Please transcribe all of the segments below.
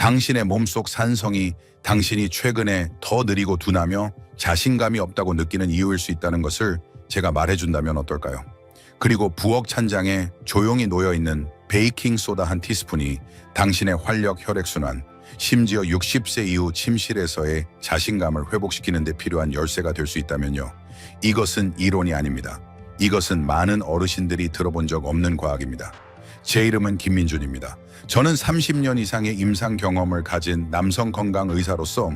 당신의 몸속 산성이 당신이 최근에 더 느리고 둔하며 자신감이 없다고 느끼는 이유일 수 있다는 것을 제가 말해준다면 어떨까요? 그리고 부엌 찬장에 조용히 놓여있는 베이킹소다 한 티스푼이 당신의 활력, 혈액순환, 심지어 60세 이후 침실에서의 자신감을 회복시키는 데 필요한 열쇠가 될 수 있다면요. 이것은 이론이 아닙니다. 이것은 많은 어르신들이 들어본 적 없는 과학입니다. 제 이름은 김민준입니다. 저는 30년 이상의 임상 경험을 가진 남성 건강 의사로서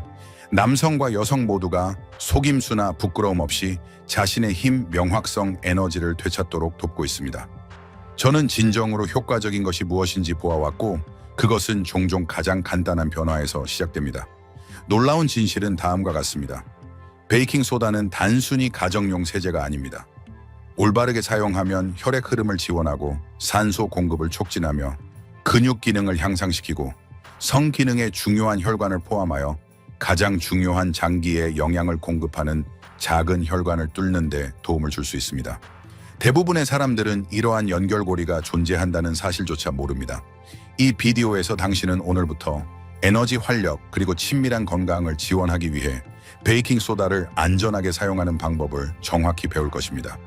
남성과 여성 모두가 속임수나 부끄러움 없이 자신의 힘, 명확성, 에너지를 되찾도록 돕고 있습니다. 저는 진정으로 효과적인 것이 무엇인지 보아왔고 그것은 종종 가장 간단한 변화에서 시작됩니다. 놀라운 진실은 다음과 같습니다. 베이킹소다는 단순히 가정용 세제가 아닙니다. 올바르게 사용하면 혈액 흐름을 지원하고 산소 공급을 촉진하며 근육 기능을 향상시키고 성 기능의 중요한 혈관을 포함하여 가장 중요한 장기에 영양을 공급하는 작은 혈관을 뚫는 데 도움을 줄 수 있습니다. 대부분의 사람들은 이러한 연결고리가 존재한다는 사실조차 모릅니다. 이 비디오에서 당신은 오늘부터 에너지 활력 그리고 친밀한 건강을 지원하기 위해 베이킹소다를 안전하게 사용하는 방법을 정확히 배울 것입니다.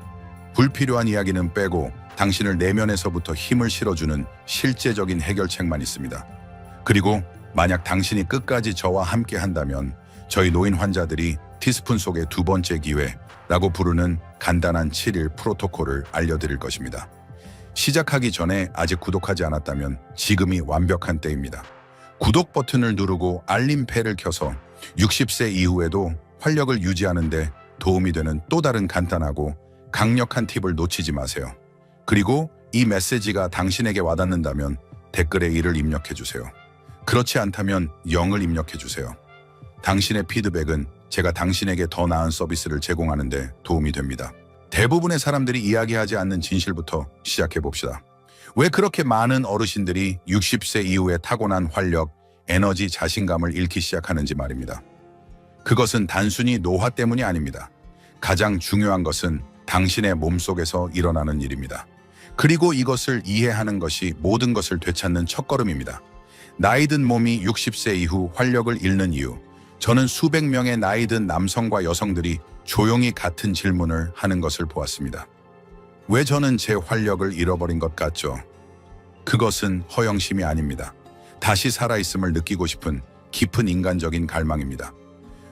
불필요한 이야기는 빼고 당신을 내면에서부터 힘을 실어주는 실제적인 해결책만 있습니다. 그리고 만약 당신이 끝까지 저와 함께 한다면 저희 노인 환자들이 티스푼 속의 두 번째 기회라고 부르는 간단한 7일 프로토콜을 알려드릴 것입니다. 시작하기 전에 아직 구독하지 않았다면 지금이 완벽한 때입니다. 구독 버튼을 누르고 알림벨을 켜서 60세 이후에도 활력을 유지하는 데 도움이 되는 또 다른 간단하고 강력한 팁을 놓치지 마세요. 그리고 이 메시지가 당신에게 와닿는다면 댓글에 1을 입력해주세요. 그렇지 않다면 0을 입력해주세요. 당신의 피드백은 제가 당신에게 더 나은 서비스를 제공하는 데 도움이 됩니다. 대부분의 사람들이 이야기하지 않는 진실부터 시작해봅시다. 왜 그렇게 많은 어르신들이 60세 이후에 타고난 활력, 에너지, 자신감을 잃기 시작하는지 말입니다. 그것은 단순히 노화 때문이 아닙니다. 가장 중요한 것은 당신의 몸속에서 일어나는 일입니다. 그리고 이것을 이해하는 것이 모든 것을 되찾는 첫걸음입니다. 나이든 몸이 60세 이후 활력을 잃는 이유, 저는 수백 명의 나이든 남성과 여성들이 조용히 같은 질문을 하는 것을 보았습니다. 왜 저는 제 활력을 잃어버린 것 같죠? 그것은 허영심이 아닙니다. 다시 살아있음을 느끼고 싶은 깊은 인간적인 갈망입니다.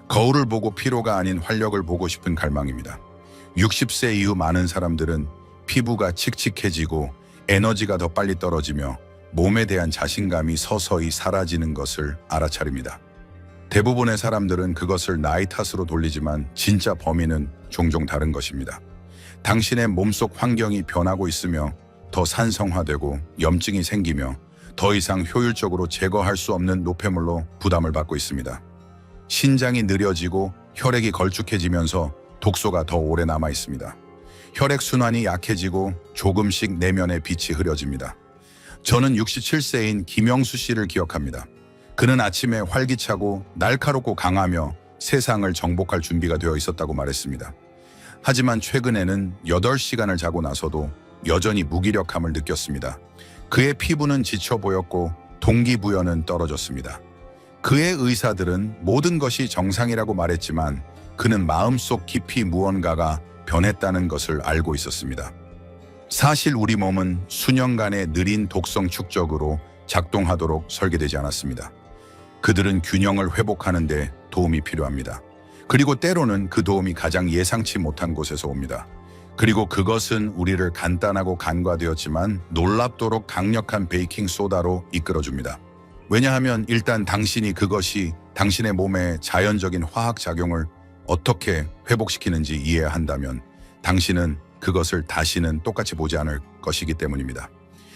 거울을 보고 피로가 아닌 활력을 보고 싶은 갈망입니다. 60세 이후 많은 사람들은 피부가 칙칙해지고 에너지가 더 빨리 떨어지며 몸에 대한 자신감이 서서히 사라지는 것을 알아차립니다. 대부분의 사람들은 그것을 나이 탓으로 돌리지만 진짜 범인은 종종 다른 것입니다. 당신의 몸속 환경이 변하고 있으며 더 산성화되고 염증이 생기며 더 이상 효율적으로 제거할 수 없는 노폐물로 부담을 받고 있습니다. 신장이 느려지고 혈액이 걸쭉해지면서 독소가 더 오래 남아 있습니다. 혈액순환이 약해지고 조금씩 내면의 빛이 흐려집니다. 저는 67세인 김영수 씨를 기억합니다. 그는 아침에 활기차고 날카롭고 강하며 세상을 정복할 준비가 되어 있었다고 말했습니다. 하지만 최근에는 8시간을 자고 나서도 여전히 무기력함을 느꼈습니다. 그의 피부는 지쳐 보였고 동기부여는 떨어졌습니다. 그의 의사들은 모든 것이 정상이라고 말했지만 그는 마음속 깊이 무언가가 변했다는 것을 알고 있었습니다. 사실 우리 몸은 수년간의 느린 독성 축적으로 작동하도록 설계되지 않았습니다. 그들은 균형을 회복하는 데 도움이 필요합니다. 그리고 때로는 그 도움이 가장 예상치 못한 곳에서 옵니다. 그리고 그것은 우리를 간단하고 간과되었지만 놀랍도록 강력한 베이킹소다로 이끌어줍니다. 왜냐하면 일단 당신이 그것이 당신의 몸의 자연적인 화학작용을 어떻게 회복시키는지 이해한다면 당신은 그것을 다시는 똑같이 보지 않을 것이기 때문입니다.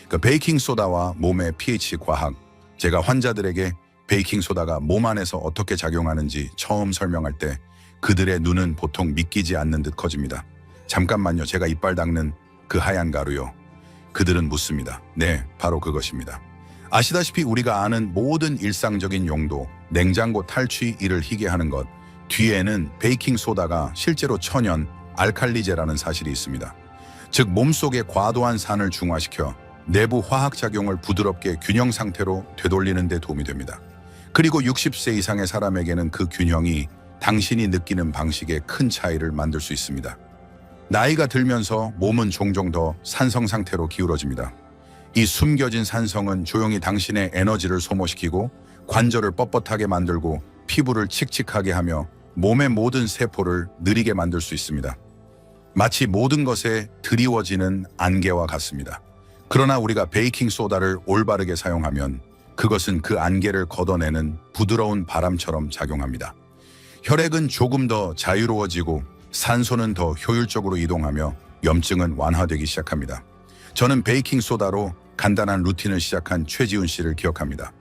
그 베이킹소다와 몸의 pH 과학, 제가 환자들에게 베이킹소다가 몸 안에서 어떻게 작용하는지 처음 설명할 때 그들의 눈은 보통 믿기지 않는 듯 커집니다. 잠깐만요, 제가 이빨 닦는 그 하얀 가루요. 그들은 묻습니다. 네, 바로 그것입니다. 아시다시피 우리가 아는 모든 일상적인 용도, 냉장고 탈취 일을 희게 하는 것, 뒤에는 베이킹소다가 실제로 천연, 알칼리제라는 사실이 있습니다. 즉 몸속의 과도한 산을 중화시켜 내부 화학작용을 부드럽게 균형 상태로 되돌리는 데 도움이 됩니다. 그리고 60세 이상의 사람에게는 그 균형이 당신이 느끼는 방식에 큰 차이를 만들 수 있습니다. 나이가 들면서 몸은 종종 더 산성 상태로 기울어집니다. 이 숨겨진 산성은 조용히 당신의 에너지를 소모시키고 관절을 뻣뻣하게 만들고 피부를 칙칙하게 하며 몸의 모든 세포를 느리게 만들 수 있습니다. 마치 모든 것에 드리워지는 안개와 같습니다. 그러나 우리가 베이킹 소다를 올바르게 사용하면 그것은 그 안개를 걷어내는 부드러운 바람처럼 작용합니다. 혈액은 조금 더 자유로워지고 산소는 더 효율적으로 이동하며 염증은 완화되기 시작합니다. 저는 베이킹 소다로 간단한 루틴을 시작한 최지훈 씨를 기억합니다.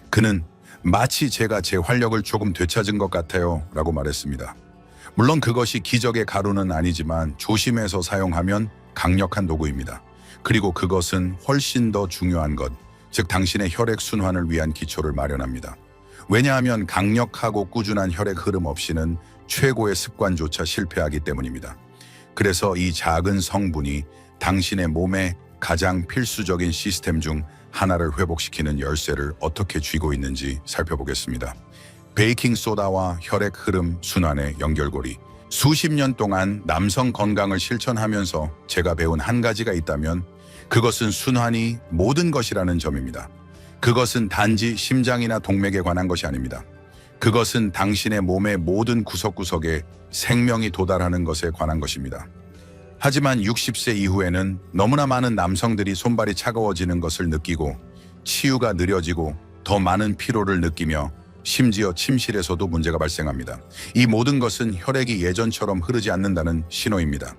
그는 마치 제가 제 활력을 조금 되찾은 것 같아요 라고 말했습니다. 물론 그것이 기적의 가루는 아니지만 조심해서 사용하면 강력한 도구입니다. 그리고 그것은 훨씬 더 중요한 것, 즉 당신의 혈액 순환을 위한 기초를 마련합니다. 왜냐하면 강력하고 꾸준한 혈액 흐름 없이는 최고의 습관조차 실패하기 때문입니다. 그래서 이 작은 성분이 당신의 몸에 가장 필수적인 시스템 중 하나를 회복시키는 열쇠를 어떻게 쥐고 있는지 살펴보겠습니다. 베이킹 소다와 혈액 흐름 순환의 연결고리. 수십 년 동안 남성 건강을 실천하면서 제가 배운 한 가지가 있다면 그것은 순환이 모든 것이라는 점입니다. 그것은 단지 심장이나 동맥에 관한 것이 아닙니다. 그것은 당신의 몸의 모든 구석구석에 생명이 도달하는 것에 관한 것입니다. 하지만 60세 이후에는 너무나 많은 남성들이 손발이 차가워지는 것을 느끼고 치유가 느려지고 더 많은 피로를 느끼며 심지어 침실에서도 문제가 발생합니다. 이 모든 것은 혈액이 예전처럼 흐르지 않는다는 신호입니다.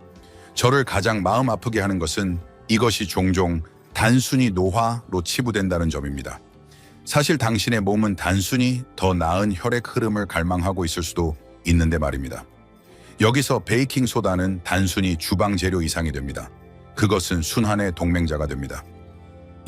저를 가장 마음 아프게 하는 것은 이것이 종종 단순히 노화로 치부된다는 점입니다. 사실 당신의 몸은 단순히 더 나은 혈액 흐름을 갈망하고 있을 수도 있는데 말입니다. 여기서 베이킹 소다는 단순히 주방 재료 이상이 됩니다. 그것은 순환의 동맹자가 됩니다.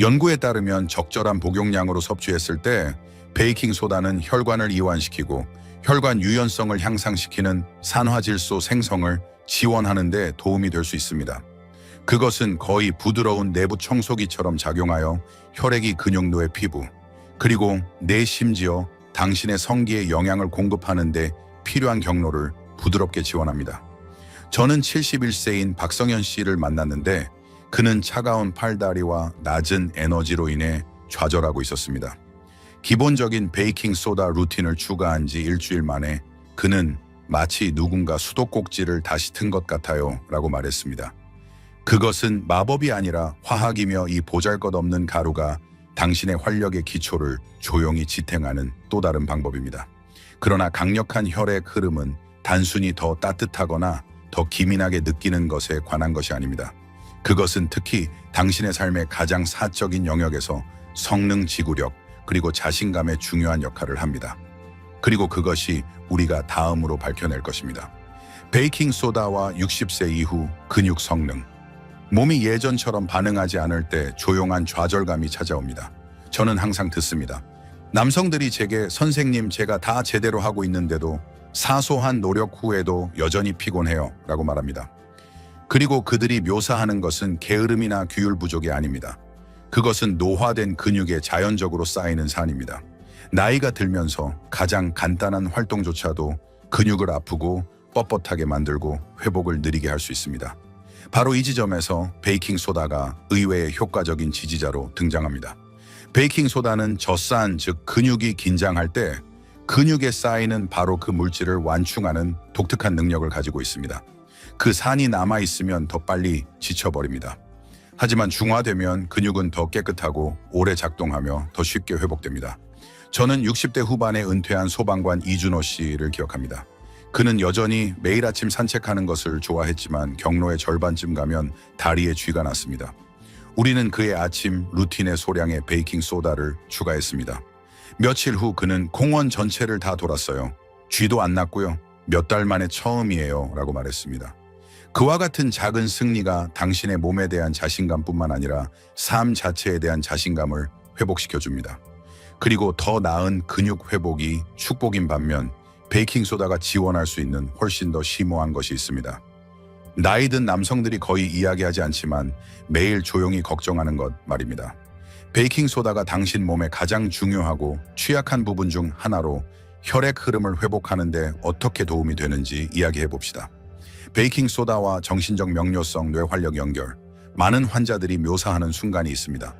연구에 따르면 적절한 복용량으로 섭취했을 때 베이킹 소다는 혈관을 이완시키고 혈관 유연성을 향상시키는 산화질소 생성을 지원하는 데 도움이 될 수 있습니다. 그것은 거의 부드러운 내부 청소기처럼 작용하여 혈액이 근육로의 피부, 그리고 내 심지어 당신의 성기에 영양을 공급하는 데 필요한 경로를 부드럽게 지원합니다. 저는 71세인 박성현 씨를 만났는데 그는 차가운 팔다리와 낮은 에너지로 인해 좌절하고 있었습니다. 기본적인 베이킹 소다 루틴을 추가한 지 일주일 만에 그는 마치 누군가 수도꼭지를 다시 튼 것 같아요 라고 말했습니다. 그것은 마법이 아니라 화학이며 이 보잘것없는 가루가 당신의 활력의 기초를 조용히 지탱하는 또 다른 방법입니다. 그러나 강력한 혈액 흐름은 단순히 더 따뜻하거나 더 기민하게 느끼는 것에 관한 것이 아닙니다. 그것은 특히 당신의 삶의 가장 사적인 영역에서 성능 지구력 그리고 자신감의 중요한 역할을 합니다. 그리고 그것이 우리가 다음으로 밝혀낼 것입니다. 베이킹 소다와 60세 이후 근육 성능. 몸이 예전처럼 반응하지 않을 때 조용한 좌절감이 찾아옵니다. 저는 항상 듣습니다. 남성들이 제게 선생님 제가 다 제대로 하고 있는데도 사소한 노력 후에도 여전히 피곤해요 라고 말합니다. 그리고 그들이 묘사하는 것은 게으름이나 규율 부족이 아닙니다. 그것은 노화된 근육에 자연적으로 쌓이는 산입니다. 나이가 들면서 가장 간단한 활동조차도 근육을 아프고 뻣뻣하게 만들고 회복을 느리게 할 수 있습니다. 바로 이 지점에서 베이킹 소다가 의외의 효과적인 지지자로 등장합니다. 베이킹 소다는 젖산, 즉 근육이 긴장할 때 근육에 쌓이는 바로 그 물질을 완충하는 독특한 능력을 가지고 있습니다. 그 산이 남아있으면 더 빨리 지쳐버립니다. 하지만 중화되면 근육은 더 깨끗하고 오래 작동하며 더 쉽게 회복됩니다. 저는 60대 후반에 은퇴한 소방관 이준호 씨를 기억합니다. 그는 여전히 매일 아침 산책하는 것을 좋아했지만 경로의 절반쯤 가면 다리에 쥐가 났습니다. 우리는 그의 아침 루틴의 소량의 베이킹 소다를 추가했습니다. 며칠 후 그는 공원 전체를 다 돌았어요. 쥐도 안 났고요. 몇 달 만에 처음이에요 라고 말했습니다. 그와 같은 작은 승리가 당신의 몸에 대한 자신감뿐만 아니라 삶 자체에 대한 자신감을 회복시켜줍니다. 그리고 더 나은 근육 회복이 축복인 반면 베이킹 소다가 지원할 수 있는 훨씬 더 심오한 것이 있습니다. 나이 든 남성들이 거의 이야기하지 않지만 매일 조용히 걱정하는 것 말입니다. 베이킹소다가 당신 몸의 가장 중요하고 취약한 부분 중 하나로 혈액 흐름을 회복하는데 어떻게 도움이 되는지 이야기해 봅시다. 베이킹소다와 정신적 명료성, 뇌활력 연결. 많은 환자들이 묘사하는 순간이 있습니다.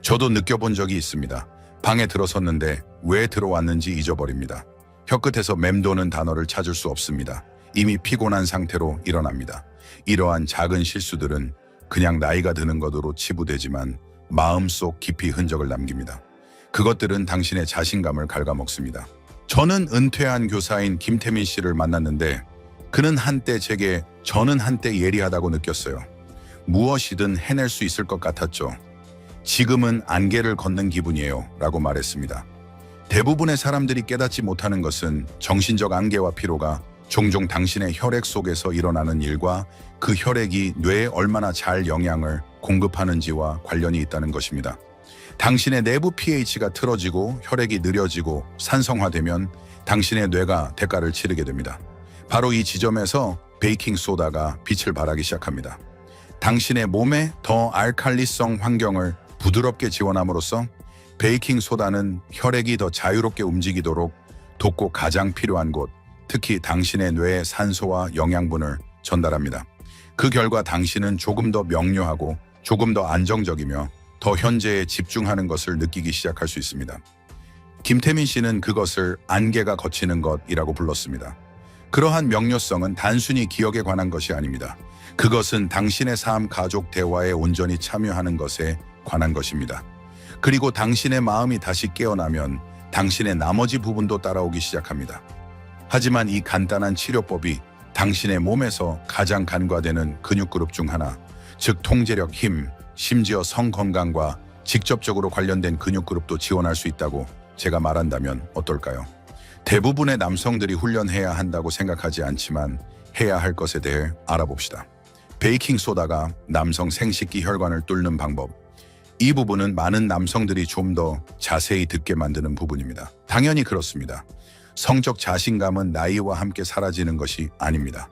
저도 느껴본 적이 있습니다. 방에 들어섰는데 왜 들어왔는지 잊어버립니다. 혀끝에서 맴도는 단어를 찾을 수 없습니다. 이미 피곤한 상태로 일어납니다. 이러한 작은 실수들은 그냥 나이가 드는 것으로 치부되지만 마음속 깊이 흔적을 남깁니다. 그것들은 당신의 자신감을 갉아먹습니다. 저는 은퇴한 교사인 김태민 씨를 만났는데 그는 한때 제게 저는 한때 예리하다고 느꼈어요. 무엇이든 해낼 수 있을 것 같았죠. 지금은 안개를 걷는 기분이에요 라고 말했습니다. 대부분의 사람들이 깨닫지 못하는 것은 정신적 안개와 피로가 종종 당신의 혈액 속에서 일어나는 일과 그 혈액이 뇌에 얼마나 잘 영양을 공급하는지와 관련이 있다는 것입니다. 당신의 내부 pH가 틀어지고 혈액이 느려지고 산성화되면 당신의 뇌가 대가를 치르게 됩니다. 바로 이 지점에서 베이킹소다가 빛을 발하기 시작합니다. 당신의 몸에 더 알칼리성 환경을 부드럽게 지원함으로써 베이킹소다는 혈액이 더 자유롭게 움직이도록 돕고 가장 필요한 곳, 특히 당신의 뇌에 산소와 영양분을 전달합니다. 그 결과 당신은 조금 더 명료하고 조금 더 안정적이며 더 현재에 집중하는 것을 느끼기 시작할 수 있습니다. 김태민 씨는 그것을 안개가 걷히는 것이라고 불렀습니다. 그러한 명료성은 단순히 기억에 관한 것이 아닙니다. 그것은 당신의 삶, 가족, 대화에 온전히 참여하는 것에 관한 것입니다. 그리고 당신의 마음이 다시 깨어나면 당신의 나머지 부분도 따라오기 시작합니다. 하지만 이 간단한 치료법이 당신의 몸에서 가장 간과되는 근육그룹 중 하나, 즉 통제력, 힘, 심지어 성 건강과 직접적으로 관련된 근육그룹도 지원할 수 있다고 제가 말한다면 어떨까요? 대부분의 남성들이 훈련해야 한다고 생각하지 않지만 해야 할 것에 대해 알아봅시다. 베이킹소다가 남성 생식기 혈관을 뚫는 방법. 이 부분은 많은 남성들이 좀 더 자세히 듣게 만드는 부분입니다. 당연히 그렇습니다. 성적 자신감은 나이와 함께 사라지는 것이 아닙니다.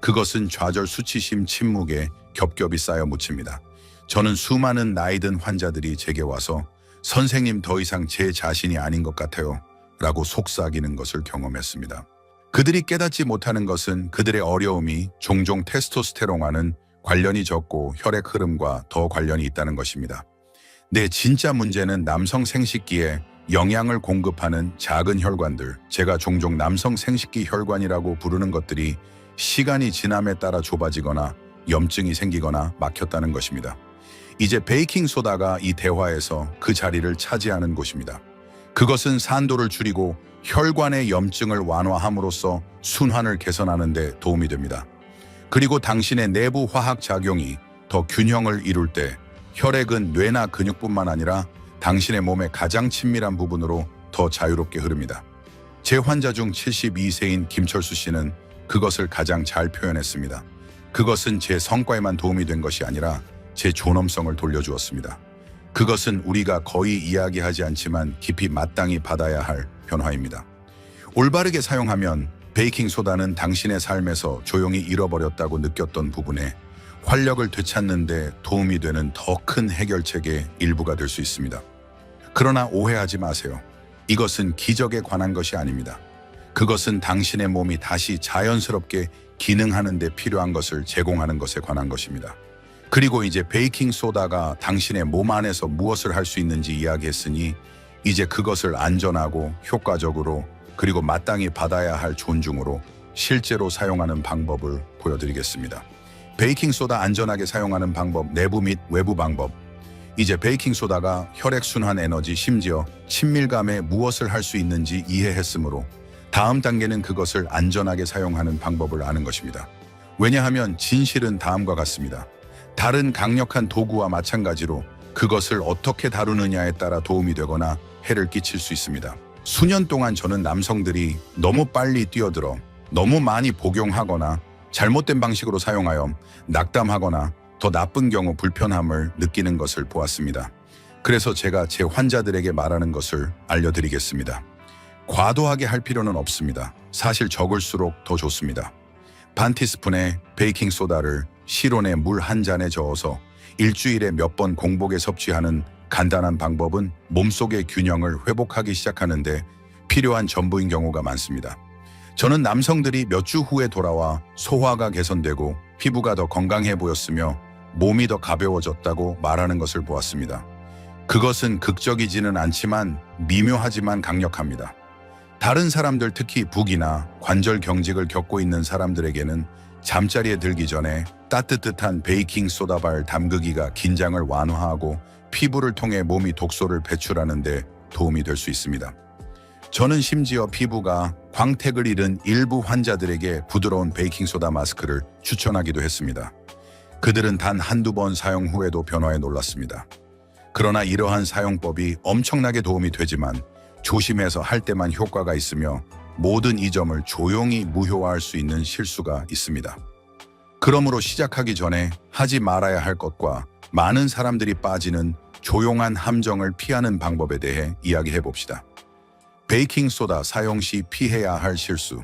그것은 좌절, 수치심, 침묵에 겹겹이 쌓여 묻힙니다. 저는 수많은 나이든 환자들이 제게 와서 선생님 더 이상 제 자신이 아닌 것 같아요 라고 속삭이는 것을 경험했습니다. 그들이 깨닫지 못하는 것은 그들의 어려움이 종종 테스토스테론과는 관련이 적고 혈액 흐름과 더 관련이 있다는 것입니다. 네, 진짜 문제는 남성 생식기에 영양을 공급하는 작은 혈관들, 제가 종종 남성 생식기 혈관이라고 부르는 것들이 시간이 지남에 따라 좁아지거나 염증이 생기거나 막혔다는 것입니다. 이제 베이킹소다가 이 대화에서 그 자리를 차지하는 곳입니다. 그것은 산도를 줄이고 혈관의 염증을 완화함으로써 순환을 개선하는 데 도움이 됩니다. 그리고 당신의 내부 화학 작용이 더 균형을 이룰 때 혈액은 뇌나 근육뿐만 아니라 당신의 몸의 가장 친밀한 부분으로 더 자유롭게 흐릅니다. 제 환자 중 72세인 김철수 씨는 그것을 가장 잘 표현했습니다. 그것은 제 성과에만 도움이 된 것이 아니라 제 존엄성을 돌려주었습니다. 그것은 우리가 거의 이야기하지 않지만 깊이 마땅히 받아야 할 변화입니다. 올바르게 사용하면 베이킹소다는 당신의 삶에서 조용히 잃어버렸다고 느꼈던 부분에 활력을 되찾는 데 도움이 되는 더 큰 해결책의 일부가 될 수 있습니다. 그러나 오해하지 마세요. 이것은 기적에 관한 것이 아닙니다. 그것은 당신의 몸이 다시 자연스럽게 기능하는 데 필요한 것을 제공하는 것에 관한 것입니다. 그리고 이제 베이킹소다가 당신의 몸 안에서 무엇을 할 수 있는지 이야기했으니 이제 그것을 안전하고 효과적으로 그리고 마땅히 받아야 할 존중으로 실제로 사용하는 방법을 보여드리겠습니다. 베이킹소다 안전하게 사용하는 방법, 내부 및 외부 방법. 이제 베이킹소다가 혈액순환 에너지, 심지어 친밀감에 무엇을 할 수 있는지 이해했으므로 다음 단계는 그것을 안전하게 사용하는 방법을 아는 것입니다. 왜냐하면 진실은 다음과 같습니다. 다른 강력한 도구와 마찬가지로 그것을 어떻게 다루느냐에 따라 도움이 되거나 해를 끼칠 수 있습니다. 수년 동안 저는 남성들이 너무 빨리 뛰어들어 너무 많이 복용하거나 잘못된 방식으로 사용하여 낙담하거나 더 나쁜 경우 불편함을 느끼는 것을 보았습니다. 그래서 제가 제 환자들에게 말하는 것을 알려드리겠습니다. 과도하게 할 필요는 없습니다. 사실 적을수록 더 좋습니다. 반 티스푼의 베이킹소다를 실온에 물 한 잔에 저어서 일주일에 몇 번 공복에 섭취하는 간단한 방법은 몸속의 균형을 회복하기 시작하는데 필요한 전부인 경우가 많습니다. 저는 남성들이 몇 주 후에 돌아와 소화가 개선되고 피부가 더 건강해 보였으며 몸이 더 가벼워졌다고 말하는 것을 보았습니다. 그것은 극적이지는 않지만 미묘하지만 강력합니다. 다른 사람들, 특히 부기나 관절 경직을 겪고 있는 사람들에게는 잠자리에 들기 전에 따뜻한 베이킹 소다발 담그기가 긴장을 완화하고 피부를 통해 몸이 독소를 배출하는 데 도움이 될 수 있습니다. 저는 심지어 피부가 광택을 잃은 일부 환자들에게 부드러운 베이킹소다 마스크를 추천하기도 했습니다. 그들은 단 한두 번 사용 후에도 변화에 놀랐습니다. 그러나 이러한 사용법이 엄청나게 도움이 되지만 조심해서 할 때만 효과가 있으며 모든 이 점을 조용히 무효화할 수 있는 실수가 있습니다. 그러므로 시작하기 전에 하지 말아야 할 것과 많은 사람들이 빠지는 조용한 함정을 피하는 방법에 대해 이야기해 봅시다. 베이킹소다 사용 시 피해야 할 실수.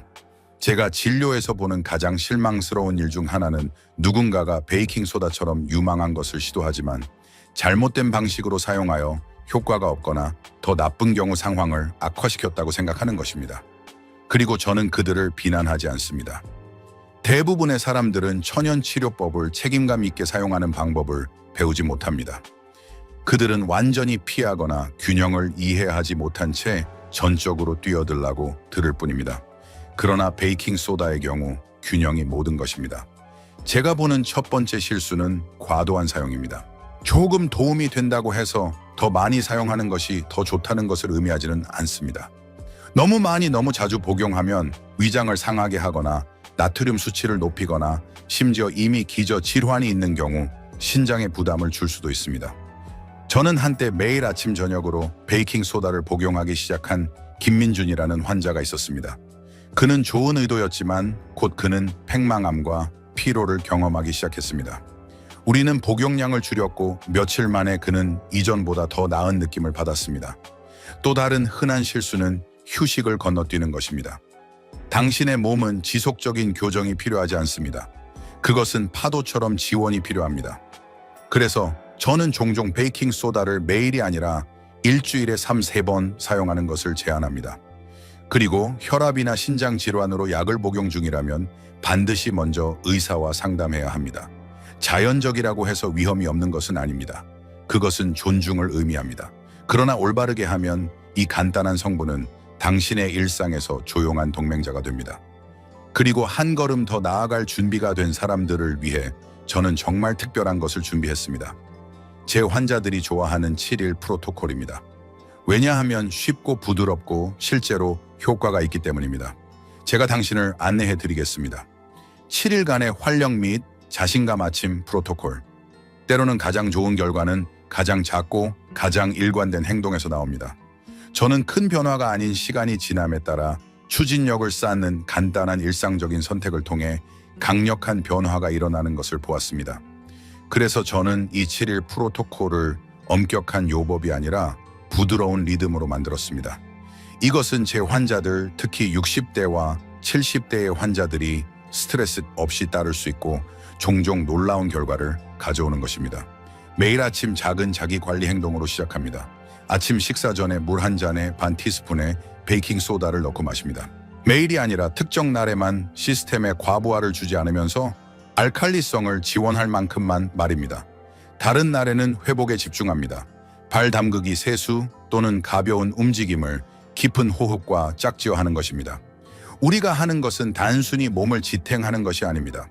제가 진료에서 보는 가장 실망스러운 일 중 하나는 누군가가 베이킹소다처럼 유망한 것을 시도하지만 잘못된 방식으로 사용하여 효과가 없거나 더 나쁜 경우 상황을 악화시켰다고 생각하는 것입니다. 그리고 저는 그들을 비난하지 않습니다. 대부분의 사람들은 천연치료법을 책임감 있게 사용하는 방법을 배우지 못합니다. 그들은 완전히 피하거나 균형을 이해하지 못한 채 전적으로 뛰어들라고 들을 뿐입니다. 그러나 베이킹소다의 경우 균형이 모든 것입니다. 제가 보는 첫 번째 실수는 과도한 사용입니다. 조금 도움이 된다고 해서 더 많이 사용하는 것이 더 좋다는 것을 의미하지는 않습니다. 너무 많이 너무 자주 복용하면 위장을 상하게 하거나 나트륨 수치를 높이거나 심지어 이미 기저 질환이 있는 경우 신장에 부담을 줄 수도 있습니다. 저는 한때 매일 아침 저녁으로 베이킹소다를 복용하기 시작한 김민준이라는 환자가 있었습니다. 그는 좋은 의도였지만 곧 그는 팽만함과 피로를 경험하기 시작했습니다. 우리는 복용량을 줄였고 며칠 만에 그는 이전보다 더 나은 느낌을 받았습니다. 또 다른 흔한 실수는 휴식을 건너뛰는 것입니다. 당신의 몸은 지속적인 교정이 필요하지 않습니다. 그것은 파도처럼 지원이 필요합니다. 그래서 저는 종종 베이킹소다를 매일이 아니라 일주일에 3-4번 사용하는 것을 제안합니다. 그리고 혈압이나 신장 질환으로 약을 복용 중이라면 반드시 먼저 의사와 상담해야 합니다. 자연적이라고 해서 위험이 없는 것은 아닙니다. 그것은 존중을 의미합니다. 그러나 올바르게 하면 이 간단한 성분은 당신의 일상에서 조용한 동맹자가 됩니다. 그리고 한 걸음 더 나아갈 준비가 된 사람들을 위해 저는 정말 특별한 것을 준비했습니다. 제 환자들이 좋아하는 7일 프로토콜입니다. 왜냐하면 쉽고 부드럽고 실제로 효과가 있기 때문입니다. 제가 당신을 안내해 드리겠습니다. 7일간의 활력 및 자신감 아침 프로토콜. 때로는 가장 좋은 결과는 가장 작고 가장 일관된 행동에서 나옵니다. 저는 큰 변화가 아닌 시간이 지남에 따라 추진력을 쌓는 간단한 일상적인 선택을 통해 강력한 변화가 일어나는 것을 보았습니다. 그래서 저는 이 7일 프로토콜을 엄격한 요법이 아니라 부드러운 리듬으로 만들었습니다. 이것은 제 환자들, 특히 60대와 70대의 환자들이 스트레스 없이 따를 수 있고 종종 놀라운 결과를 가져오는 것입니다. 매일 아침 작은 자기 관리 행동으로 시작합니다. 아침 식사 전에 물 한 잔에 반 티스푼의 베이킹소다를 넣고 마십니다. 매일이 아니라 특정 날에만 시스템에 과부하를 주지 않으면서 알칼리성을 지원할 만큼만 말입니다. 다른 날에는 회복에 집중합니다. 발 담그기 세수 또는 가벼운 움직임을 깊은 호흡과 짝지어 하는 것입니다. 우리가 하는 것은 단순히 몸을 지탱하는 것이 아닙니다.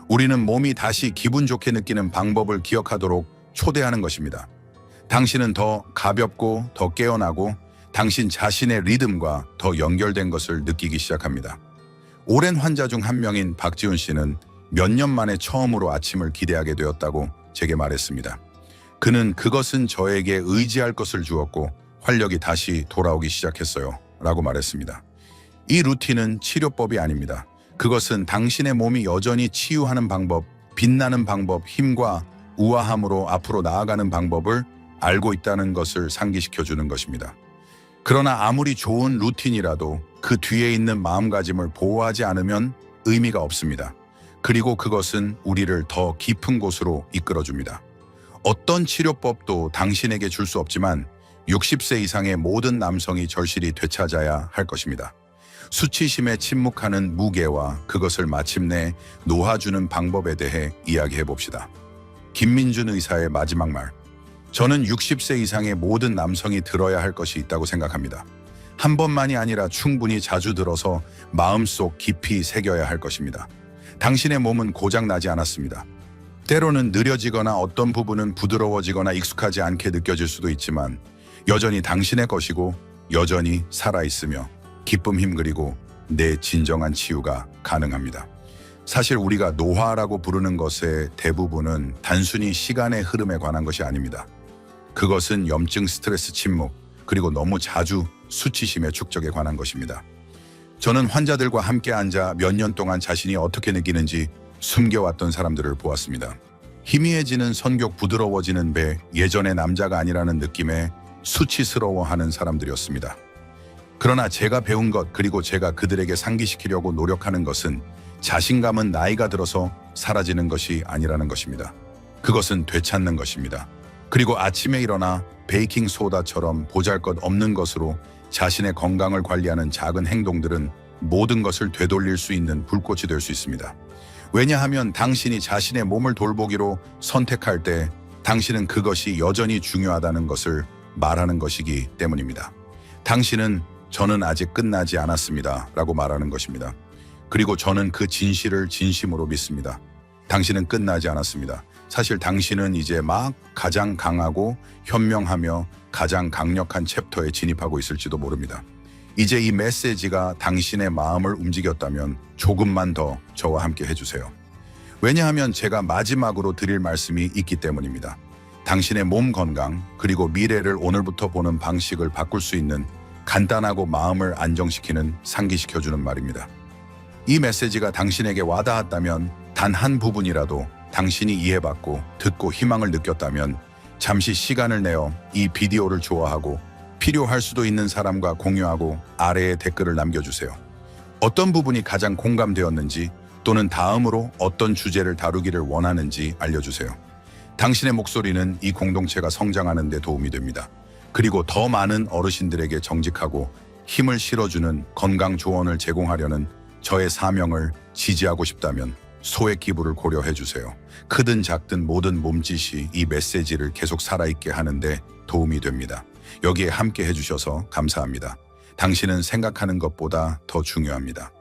우리는 몸이 다시 기분 좋게 느끼는 방법을 기억하도록 초대하는 것입니다. 당신은 더 가볍고 더 깨어나고 당신 자신의 리듬과 더 연결된 것을 느끼기 시작합니다. 오랜 환자 중 한 명인 박지훈 씨는 몇 년 만에 처음으로 아침을 기대하게 되었다고 제게 말했습니다. 그는 그것은 저에게 의지할 것을 주었고 활력이 다시 돌아오기 시작했어요 라고 말했습니다. 이 루틴은 치료법이 아닙니다. 그것은 당신의 몸이 여전히 치유하는 방법, 빛나는 방법, 힘과 우아함으로 앞으로 나아가는 방법을 알고 있다는 것을 상기시켜주는 것입니다. 그러나 아무리 좋은 루틴이라도 그 뒤에 있는 마음가짐을 보호하지 않으면 의미가 없습니다. 그리고 그것은 우리를 더 깊은 곳으로 이끌어줍니다. 어떤 치료법도 당신에게 줄 수 없지만 60세 이상의 모든 남성이 절실히 되찾아야 할 것입니다. 수치심에 침묵하는 무게와 그것을 마침내 놓아주는 방법에 대해 이야기해 봅시다. 김민준 의사의 마지막 말. 저는 60세 이상의 모든 남성이 들어야 할 것이 있다고 생각합니다. 한 번만이 아니라 충분히 자주 들어서 마음속 깊이 새겨야 할 것입니다. 당신의 몸은 고장나지 않았습니다. 때로는 느려지거나 어떤 부분은 부드러워지거나 익숙하지 않게 느껴질 수도 있지만 여전히 당신의 것이고 여전히 살아있으며 기쁨 힘 그리고 내 진정한 치유가 가능합니다. 사실 우리가 노화라고 부르는 것의 대부분은 단순히 시간의 흐름에 관한 것이 아닙니다. 그것은 염증, 스트레스, 침묵, 그리고 너무 자주 수치심의 축적에 관한 것입니다. 저는 환자들과 함께 앉아 몇 년 동안 자신이 어떻게 느끼는지 숨겨왔던 사람들을 보았습니다. 희미해지는 선격, 부드러워지는 배, 예전의 남자가 아니라는 느낌에 수치스러워하는 사람들이었습니다. 그러나 제가 배운 것, 그리고 제가 그들에게 상기시키려고 노력하는 것은 자신감은 나이가 들어서 사라지는 것이 아니라는 것입니다. 그것은 되찾는 것입니다. 그리고 아침에 일어나 베이킹 소다처럼 보잘것없는 것으로 자신의 건강을 관리하는 작은 행동들은 모든 것을 되돌릴 수 있는 불꽃이 될 수 있습니다. 왜냐하면 당신이 자신의 몸을 돌보기로 선택할 때 당신은 그것이 여전히 중요하다는 것을 말하는 것이기 때문입니다. 당신은 저는 아직 끝나지 않았습니다 라고 말하는 것입니다. 그리고 저는 그 진실을 진심으로 믿습니다. 당신은 끝나지 않았습니다. 사실 당신은 이제 막 가장 강하고 현명하며 가장 강력한 챕터에 진입하고 있을지도 모릅니다. 이제 이 메시지가 당신의 마음을 움직였다면 조금만 더 저와 함께 해주세요. 왜냐하면 제가 마지막으로 드릴 말씀이 있기 때문입니다. 당신의 몸 건강 그리고 미래를 오늘부터 보는 방식을 바꿀 수 있는 간단하고 마음을 안정시키는 상기시켜주는 말입니다. 이 메시지가 당신에게 와닿았다면 단 한 부분이라도 당신이 이해받고 듣고 희망을 느꼈다면 잠시 시간을 내어 이 비디오를 좋아하고 필요할 수도 있는 사람과 공유하고 아래에 댓글을 남겨주세요. 어떤 부분이 가장 공감되었는지 또는 다음으로 어떤 주제를 다루기를 원하는지 알려주세요. 당신의 목소리는 이 공동체가 성장하는 데 도움이 됩니다. 그리고 더 많은 어르신들에게 정직하고 힘을 실어주는 건강 조언을 제공하려는 저의 사명을 지지하고 싶다면 소액 기부를 고려해 주세요. 크든 작든 모든 몸짓이 이 메시지를 계속 살아있게 하는데 도움이 됩니다. 여기에 함께 해주셔서 감사합니다. 당신은 생각하는 것보다 더 중요합니다.